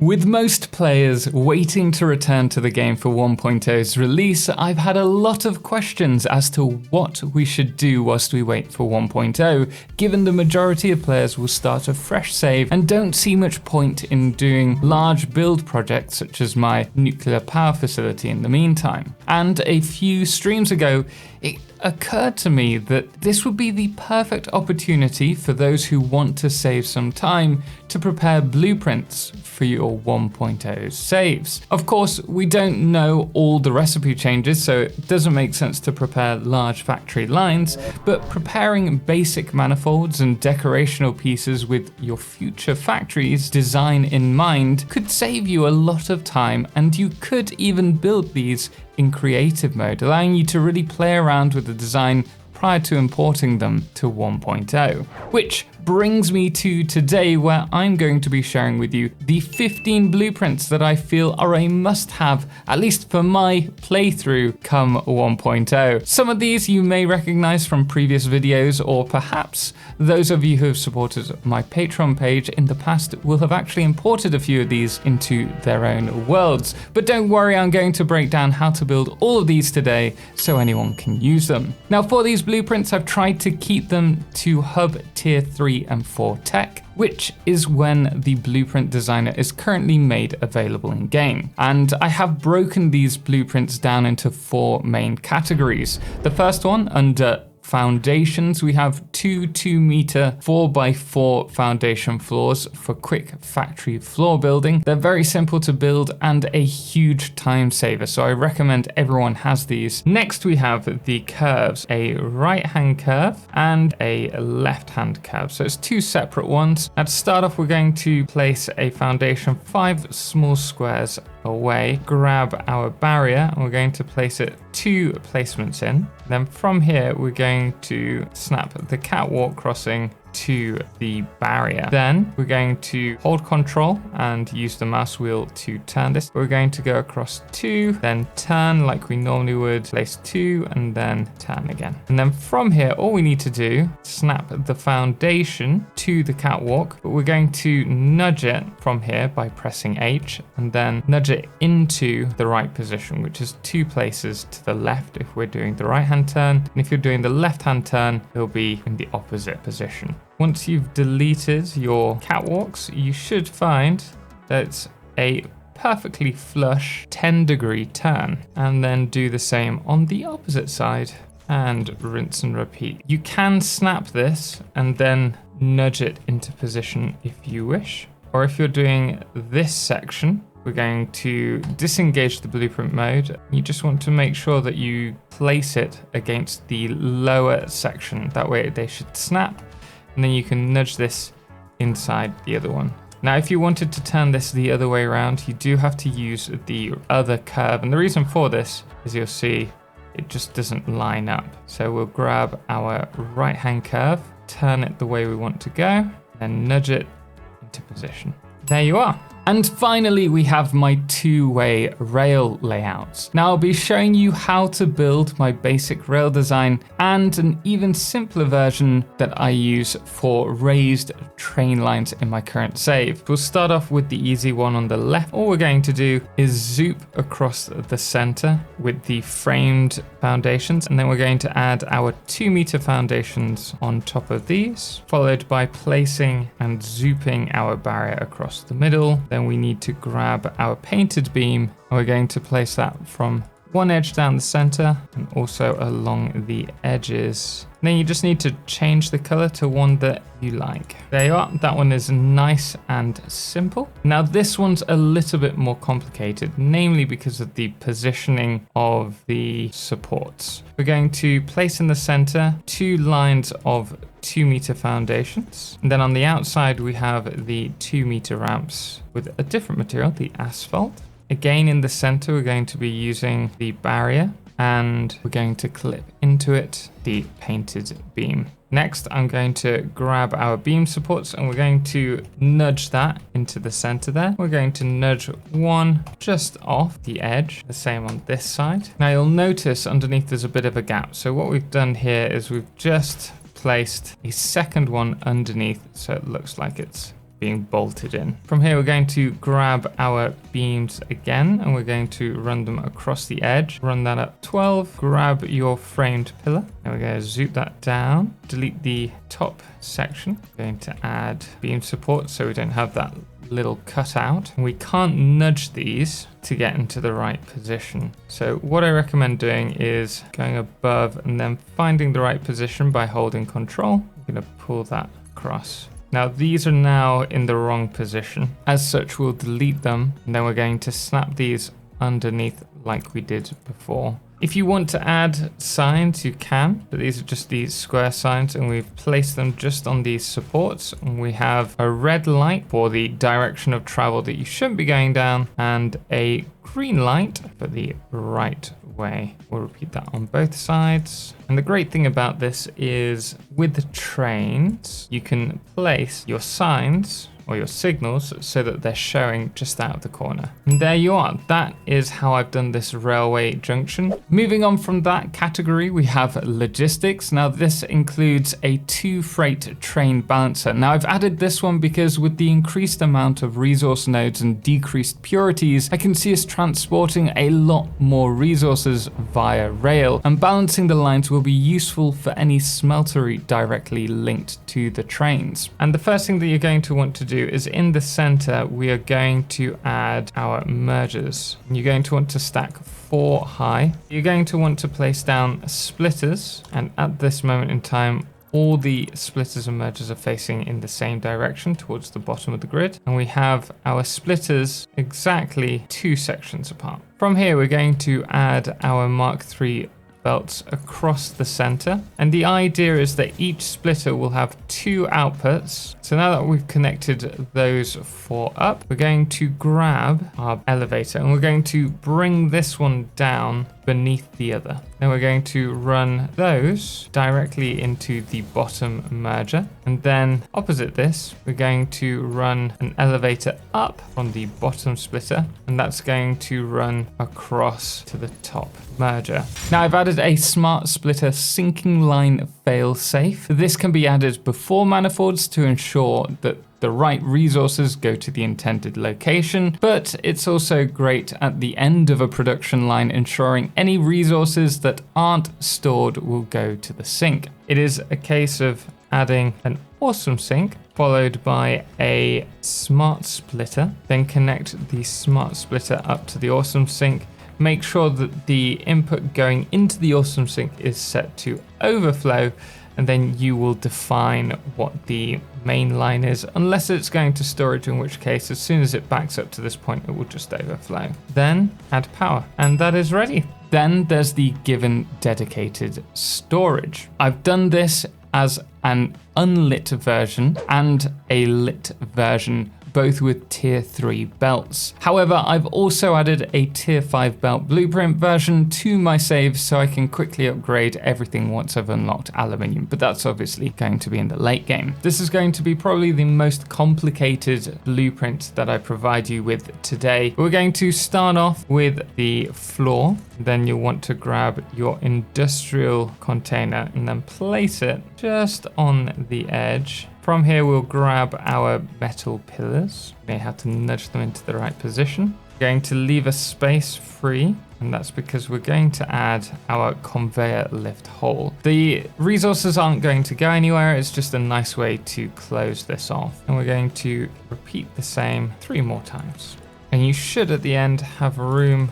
With most players waiting to return to the game for 1.0's release, I've had a lot of questions as to what we should do whilst we wait for 1.0, given the majority of players will start a fresh save and don't see much point in doing large build projects such as my nuclear power facility in the meantime. And a few streams ago, it occurred to me that this would be the perfect opportunity for those who want to save some time to prepare blueprints for your 1.0 saves. Of course, we don't know all the recipe changes, so it doesn't make sense to prepare large factory lines, but preparing basic manifolds and decorational pieces with your future factory's design in mind could save you a lot of time, and you could even build these in creative mode, allowing you to really play around with the design prior to importing them to 1.0. Which brings me to today, where I'm going to be sharing with you the 15 blueprints that I feel are a must-have, at least for my playthrough come 1.0. Some of these you may recognize from previous videos, or perhaps those of you who have supported my Patreon page in the past will have actually imported a few of these into their own worlds. But don't worry, I'm going to break down how to build all of these today so anyone can use them. Now, for these blueprints, I've tried to keep them to hub tier 3 and 4 tech, which is when the blueprint designer is currently made available in game. And I have broken these blueprints down into 4 main categories. The first one, under foundations, we have two 2-meter 4x4 foundation floors for quick factory floor building. They're very simple to build and a huge time saver, so I recommend everyone has these. Next, we have the curves, a right-hand curve and a left-hand curve. So it's 2 separate ones. Now, to start off, we're going to place a foundation 5 small squares away, grab our barrier, and we're going to place it 2 placements in. Then from here, we're going to snap the catwalk crossing to the barrier. Then we're going to hold control and use the mouse wheel to turn this. We're going to go across 2, then turn like we normally would, place 2, and then turn again. And then from here, all we need to do, snap the foundation to the catwalk, but we're going to nudge it from here by pressing H, and then nudge it into the right position, which is 2 places to the left if we're doing the right-hand turn. And if you're doing the left-hand turn, it'll be in the opposite position. Once you've deleted your catwalks, you should find that it's a perfectly flush 10-degree turn, and then do the same on the opposite side and rinse and repeat. You can snap this and then nudge it into position if you wish, or if you're doing this section, we're going to disengage the blueprint mode. You just want to make sure that you place it against the lower section. That way they should snap, and then you can nudge this inside the other one. Now, if you wanted to turn this the other way around, you do have to use the other curve. And the reason for this is you'll see it just doesn't line up. So we'll grab our right-hand curve, turn it the way we want to go, and nudge it into position. There you are. And finally, we have my 2-way rail layouts. Now, I'll be showing you how to build my basic rail design and an even simpler version that I use for raised train lines in my current save. We'll start off with the easy one on the left. All we're going to do is zoop across the center with the framed foundations, and then we're going to add our 2-meter foundations on top of these, followed by placing and zooping our barrier across the middle. Then we need to grab our painted beam, and we're going to place that from one edge down the center and also along the edges. Then you just need to change the color to one that you like. There you are. That one is nice and simple. Now this one's a little bit more complicated, namely because of the positioning of the supports. We're going to place in the center 2 lines of 2-meter foundations. And then on the outside, we have the 2-meter ramps with a different material, the asphalt. Again, in the center, we're going to be using the barrier, and we're going to clip into it the painted beam. Next, I'm going to grab our beam supports, and we're going to nudge that into the center there. We're going to nudge one just off the edge, the same on this side. Now you'll notice underneath there's a bit of a gap. So what we've done here is we've just placed a second one underneath, so it looks like it's being bolted in. From here, we're going to grab our beams again, and we're going to run them across the edge. Run that at 12, grab your framed pillar, and we're going to zoom that down, delete the top section. We're going to add beam support so we don't have that little cutout. We can't nudge these to get into the right position. So what I recommend doing is going above and then finding the right position by holding Control. I'm going to pull that across. Now these are now in the wrong position. As such, we'll delete them, and then we're going to snap these underneath like we did before. If you want to add signs, you can, but these are just these square signs, and we've placed them just on these supports. And we have a red light for the direction of travel that you shouldn't be going down, and a green light for the right way. We'll repeat that on both sides. And the great thing about this is with the trains, you can place your signs or your signals so that they're showing just out of the corner. And there you are. That is how I've done this railway junction. Moving on from that category, we have logistics. Now this includes a 2 freight train balancer. Now I've added this one because with the increased amount of resource nodes and decreased purities, I can see us transporting a lot more resources via rail, and balancing the lines will be useful for any smeltery directly linked to the trains. And the first thing that you're going to want to do is in the center, we are going to add our mergers. You're going to want to stack 4 high. You're going to want to place down splitters, and at this moment in time, all the splitters and mergers are facing in the same direction towards the bottom of the grid. And we have our splitters exactly 2 sections apart. From here, we're going to add our Mark III belts across the center. And the idea is that each splitter will have 2 outputs. So now that we've connected those 4 up, we're going to grab our elevator and we're going to bring this one down beneath the other. Then we're going to run those directly into the bottom merger. And then opposite this, we're going to run an elevator up from the bottom splitter, and that's going to run across to the top merger. Now I've added a smart splitter syncing line fail safe. This can be added before manifolds to ensure that the right resources go to the intended location, but it's also great at the end of a production line, ensuring any resources that aren't stored will go to the sink. It is a case of adding an awesome sink followed by a smart splitter, then connect the smart splitter up to the awesome sink. Make sure that the input going into the awesome sink is set to overflow, and then you will define what the main line is, unless it's going to storage, in which case as soon as it backs up to this point, it will just overflow. Then add power, and that is ready. Then there's the given dedicated storage. I've done this as an unlit version and a lit version, both with tier 3 belts. However, I've also added a tier 5 belt blueprint version to my saves so I can quickly upgrade everything once I've unlocked aluminium, but that's obviously going to be in the late game. This is going to be probably the most complicated blueprint that I provide you with today. We're going to start off with the floor. Then you'll want to grab your industrial container and then place it just on the edge. From here, we'll grab our metal pillars. We may have to nudge them into the right position. We're going to leave a space free, and that's because we're going to add our conveyor lift hole. The resources aren't going to go anywhere. It's just a nice way to close this off. And we're going to repeat the same 3 more times. And you should at the end have room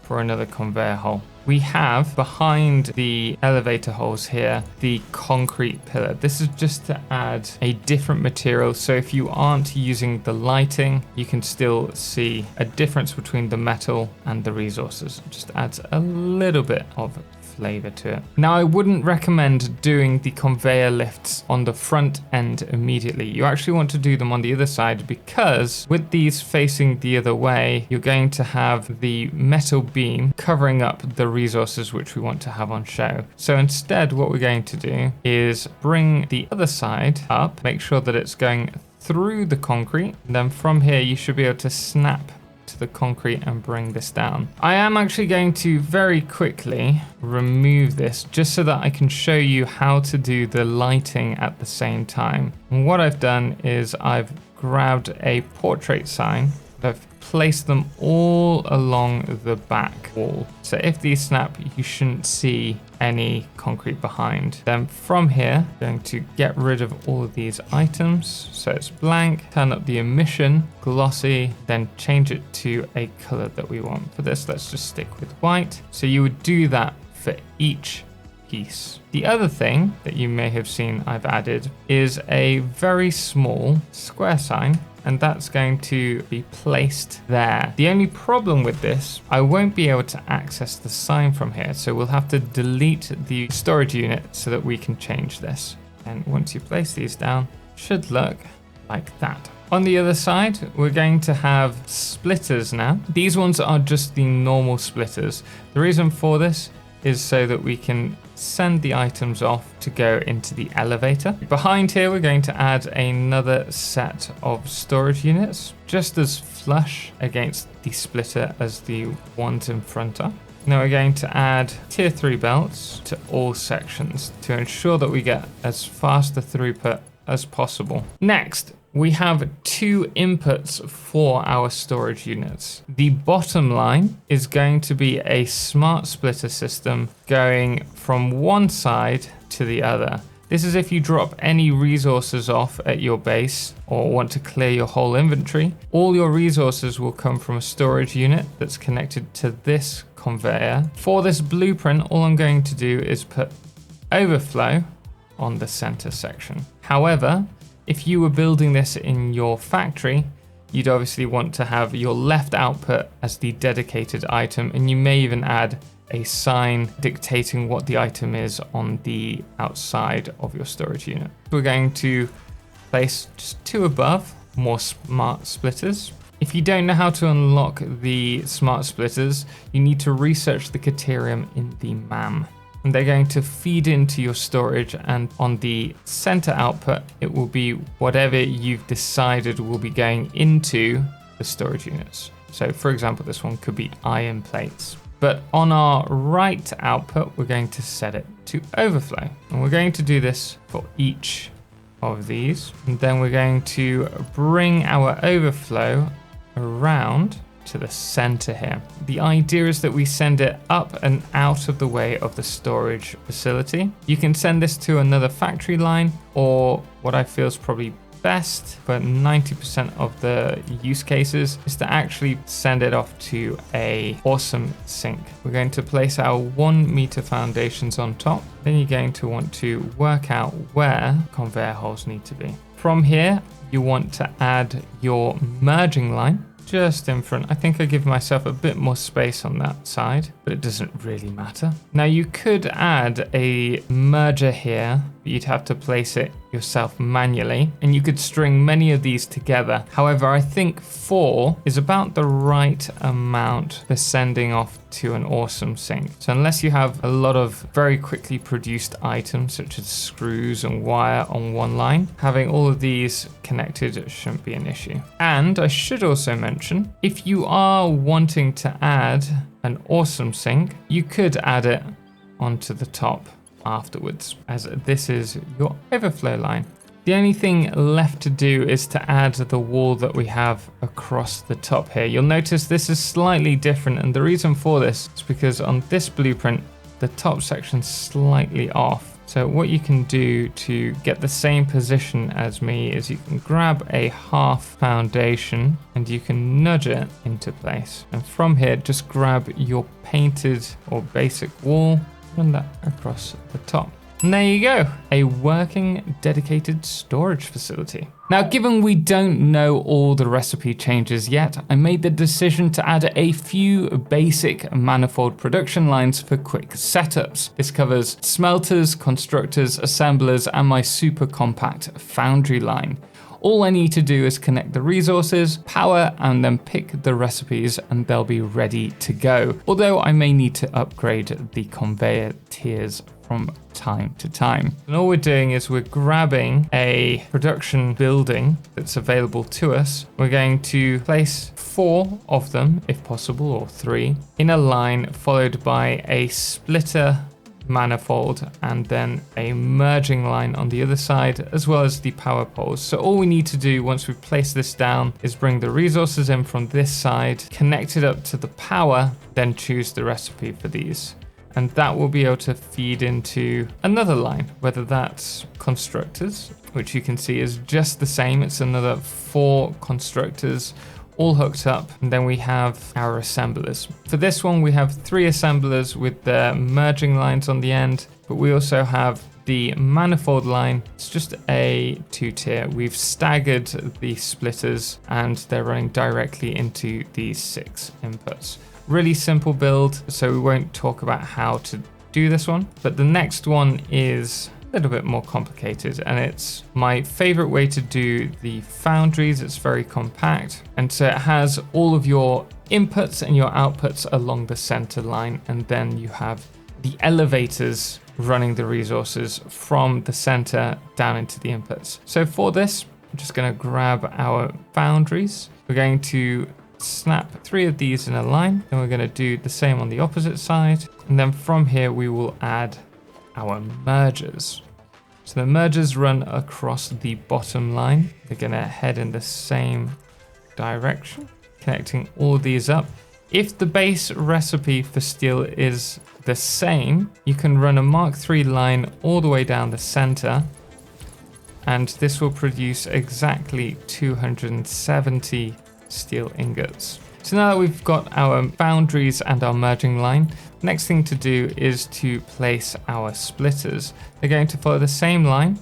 for another conveyor hole. We have behind the elevator holes here the concrete pillar. This is just to add a different material, so if you aren't using the lighting, you can still see a difference between the metal and the resources. It just adds a little bit of flavor to it. Now, I wouldn't recommend doing the conveyor lifts on the front end immediately. You actually want to do them on the other side, because with these facing the other way, you're going to have the metal beam covering up the resources which we want to have on show. So instead, what we're going to do is bring the other side up, make sure that it's going through the concrete, and then from here you should be able to snap to the concrete and bring this down. I am actually going to very quickly remove this just so that I can show you how to do the lighting at the same time. And what I've done is I've grabbed a portrait sign. I've placed them all along the back wall. So if these snap, you shouldn't see any concrete behind. Then from here, I'm going to get rid of all of these items. So it's blank, turn up the emission, glossy, then change it to a color that we want. For this, let's just stick with white. So you would do that for each piece. The other thing that you may have seen I've added is a very small square sign, and that's going to be placed there. The only problem with this, I won't be able to access the sign from here, so we'll have to delete the storage unit so that we can change this. And once you place these down, it should look like that. On the other side, we're going to have splitters now. These ones are just the normal splitters. The reason for this is so that we can send the items off to go into the elevator. Behind here, we're going to add another set of storage units, just as flush against the splitter as the ones in front are. Now we're going to add tier 3 belts to all sections to ensure that we get as fast a throughput as possible. Next, we have two inputs for our storage units. The bottom line is going to be a smart splitter system going from one side to the other. This is if you drop any resources off at your base or want to clear your whole inventory. All your resources will come from a storage unit that's connected to this conveyor. For this blueprint, all I'm going to do is put overflow on the center section. However, if you were building this in your factory, you'd obviously want to have your left output as the dedicated item, and you may even add a sign dictating what the item is on the outside of your storage unit. We're going to place just two above, more smart splitters. If you don't know how to unlock the smart splitters, you need to research the criterion in the MAM. And they're going to feed into your storage, and on the center output, it will be whatever you've decided will be going into the storage units. So for example, this one could be iron plates. But on our right output, we're going to set it to overflow. And we're going to do this for each of these. And then we're going to bring our overflow around to the center here. The idea is that we send it up and out of the way of the storage facility. You can send this to another factory line, or what I feel is probably best for 90% of the use cases is to actually send it off to a awesome sink. We're going to place our 1 meter foundations on top. Then you're going to want to work out where conveyor holes need to be. From here, you want to add your merging line just in front. I think I give myself a bit more space on that side, but it doesn't really matter. Now you could add a merger here, but you'd have to place it yourself manually, and you could string many of these together. However, I think 4 is about the right amount for sending off to an awesome sink. So unless you have a lot of very quickly produced items such as screws and wire on one line, having all of these connected shouldn't be an issue. And I should also mention, if you are wanting to add an awesome sink, you could add it onto the top afterwards, as this is your overflow line. The only thing left to do is to add the wall that we have across the top here. You'll notice this is slightly different, and the reason for this is because on this blueprint, the top section's slightly off. So what you can do to get the same position as me is you can grab a half foundation and you can nudge it into place. And from here, just grab your painted or basic wall, run that across the top. And there you go, a working dedicated storage facility. Now, given we don't know all the recipe changes yet, I made the decision to add a few basic manifold production lines for quick setups. This covers smelters, constructors, assemblers, and my super compact foundry line. All I need to do is connect the resources, power, and then pick the recipes, and they'll be ready to go. Although I may need to upgrade the conveyor tiers from time to time. And all we're doing is we're grabbing a production building that's available to us. We're going to place 4 of them, if possible, or 3, in a line, followed by a splitter manifold and then a merging line on the other side, as well as the power poles. So all we need to do once we've placed this down is bring the resources in from this side, connect it up to the power, then choose the recipe for these. And that will be able to feed into another line, whether that's constructors, which you can see is just the same. It's another 4 constructors all hooked up. And then we have our assemblers. For this one, we have 3 assemblers with their merging lines on the end, but we also have the manifold line. It's just a 2-tier. We've staggered the splitters and they're running directly into these 6 inputs. Really simple build, so we won't talk about how to do this one. But the next one is a little bit more complicated, and it's my favorite way to do the foundries. It's very compact, and so it has all of your inputs and your outputs along the center line, and then you have the elevators running the resources from the center down into the inputs. So for this, I'm just going to grab our foundries. We're going to snap 3 of these in a line, and we're going to do the same on the opposite side. And then from here, we will add our mergers. So the mergers run across the bottom line. They're going to head in the same direction, connecting all of these up. If the base recipe for steel is the same, you can run a Mark III line all the way down the center, and this will produce exactly 270 steel ingots. So now that we've got our foundries and our merging line, next thing to do is to place our splitters. They're going to follow the same line,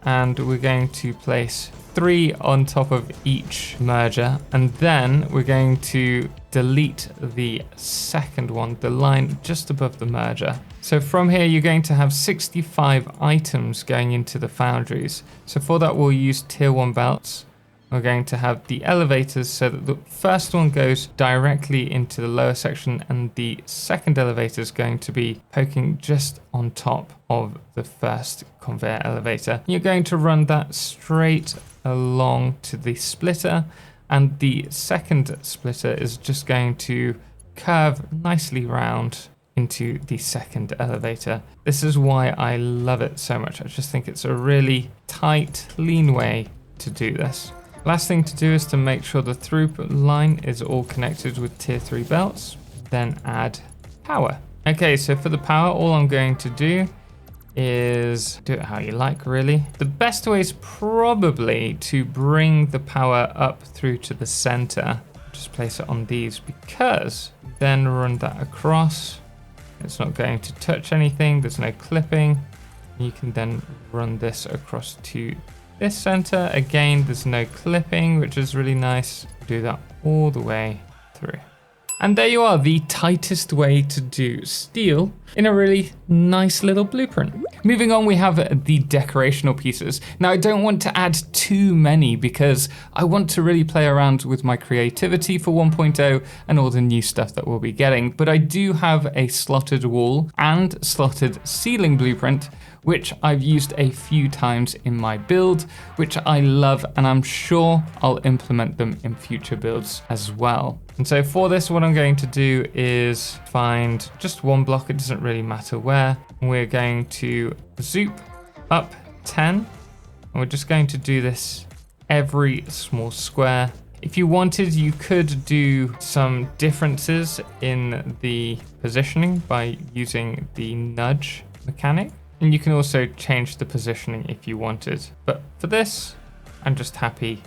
and we're going to place 3 on top of each merger, and then we're going to delete the second one, the line just above the merger. So from here, you're going to have 65 items going into the foundries. So for that, we'll use tier 1 belts. We're going to have the elevators so that the first one goes directly into the lower section, and the second elevator is going to be poking just on top of the first conveyor elevator. You're going to run that straight along to the splitter, and the second splitter is just going to curve nicely round into the second elevator. This is why I love it so much. I just think it's a really tight, clean way to do this. Last thing to do is to make sure the throughput line is all connected with tier 3 belts, then add power. Okay, so for the power, all I'm going to do is do it how you like, really. The best way is probably to bring the power up through to the center. Just place it on these, because then run that across. It's not going to touch anything. There's no clipping. You can then run this across to this center. Again, there's no clipping, which is really nice. Do that all the way through. And there you are, the tightest way to do steel in a really nice little blueprint. Moving on, we have the decorational pieces. Now, I don't want to add too many because I want to really play around with my creativity for 1.0 and all the new stuff that we'll be getting. But I do have a slotted wall and slotted ceiling blueprint, which I've used a few times in my build, which I love, and I'm sure I'll implement them in future builds as well. And so for this, what I'm going to do is find just one block, it doesn't really matter where. We're going to zoop up 10, and we're just going to do this every small square. If you wanted, you could do some differences in the positioning by using the nudge mechanic. And you can also change the positioning if you wanted. But for this, I'm just happy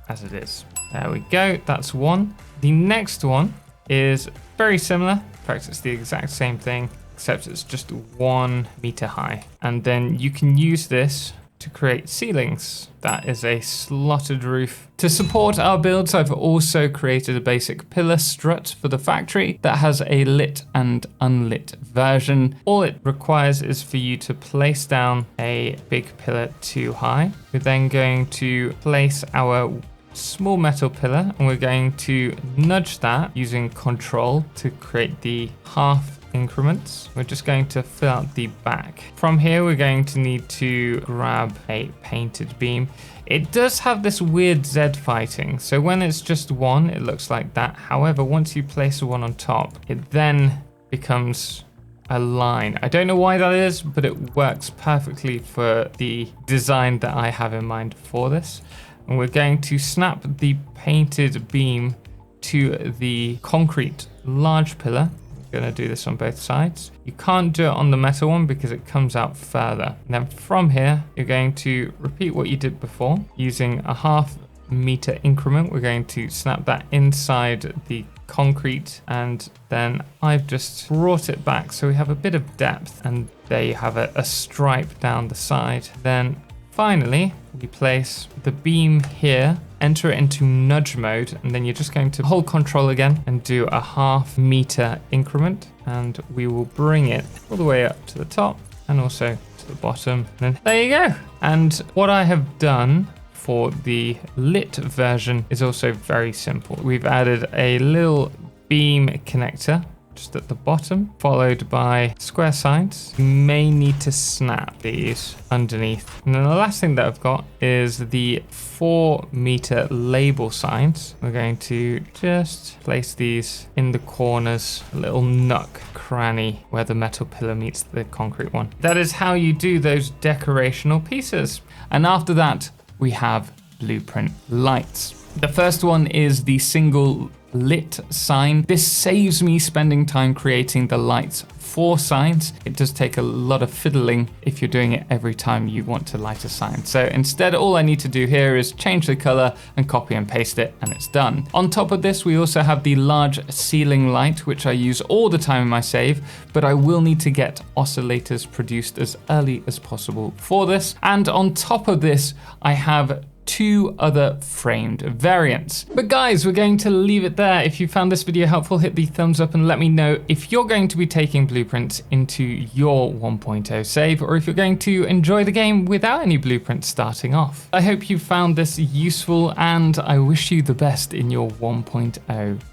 as it is. There we go, that's one. The next one is very similar. In fact, it's the exact same thing, except it's just 1 meter high. And then you can use this to create ceilings. That is a slotted roof. To support our builds, I've also created a basic pillar strut for the factory that has a lit and unlit version. All it requires is for you to place down a big pillar too high. We're then going to place our small metal pillar, and we're going to nudge that using control to create the half increments. We're just going to fill out the back. From here, we're going to need to grab a painted beam. It does have this weird Z fighting, so when it's just one, it looks like that. However, once you place one on top, it then becomes a line. I don't know why that is, but it works perfectly for the design that I have in mind for this. And we're going to snap the painted beam to the concrete large pillar. We're going to do this on both sides. You can't do it on the metal one because it comes out further. And then from here, you're going to repeat what you did before using a 0.5 meter increment. We're going to snap that inside the concrete, and then I've just brought it back so we have a bit of depth, and there you have a stripe down the side. Then finally we place the beam here, enter it into nudge mode, and then you're just going to hold control again and do a 0.5 meter increment, and we will bring it all the way up to the top and also to the bottom, and then there you go. And what I have done for the lit version is also very simple. We've added a little beam connector just at the bottom, followed by square sides. You may need to snap these underneath. And then the last thing that I've got is the 4 meter label signs. We're going to just place these in the corners, a little nook cranny where the metal pillar meets the concrete one. That is how you do those decorational pieces. And after that, we have blueprint lights. The first one is the single lit sign. This saves me spending time creating the lights for signs. It does take a lot of fiddling if you're doing it every time you want to light a sign. So instead, all I need to do here is change the color and copy and paste it, and it's done. On top of this, we also have the large ceiling light, which I use all the time in my save, but I will need to get oscillators produced as early as possible for this. And on top of this, I have 2 other framed variants. But guys, we're going to leave it there. If you found this video helpful, hit the thumbs up and let me know if you're going to be taking blueprints into your 1.0 save, or if you're going to enjoy the game without any blueprints starting off. I hope you found this useful, and I wish you the best in your 1.0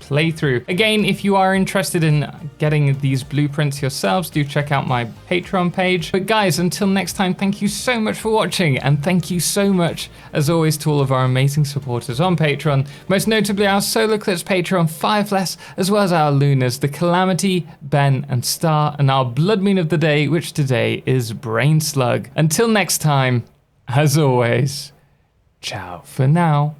playthrough. Again, if you are interested in getting these blueprints yourselves, do check out my Patreon page. But guys, until next time, thank you so much for watching, and thank you so much, as always, to all of our amazing supporters on Patreon, most notably our Solarclipse Patreon, Firefless, as well as our Lunas, the Calamity, Ben, and Star, and our Blood Moon of the day, which today is Brain Slug. Until next time, as always, ciao for now.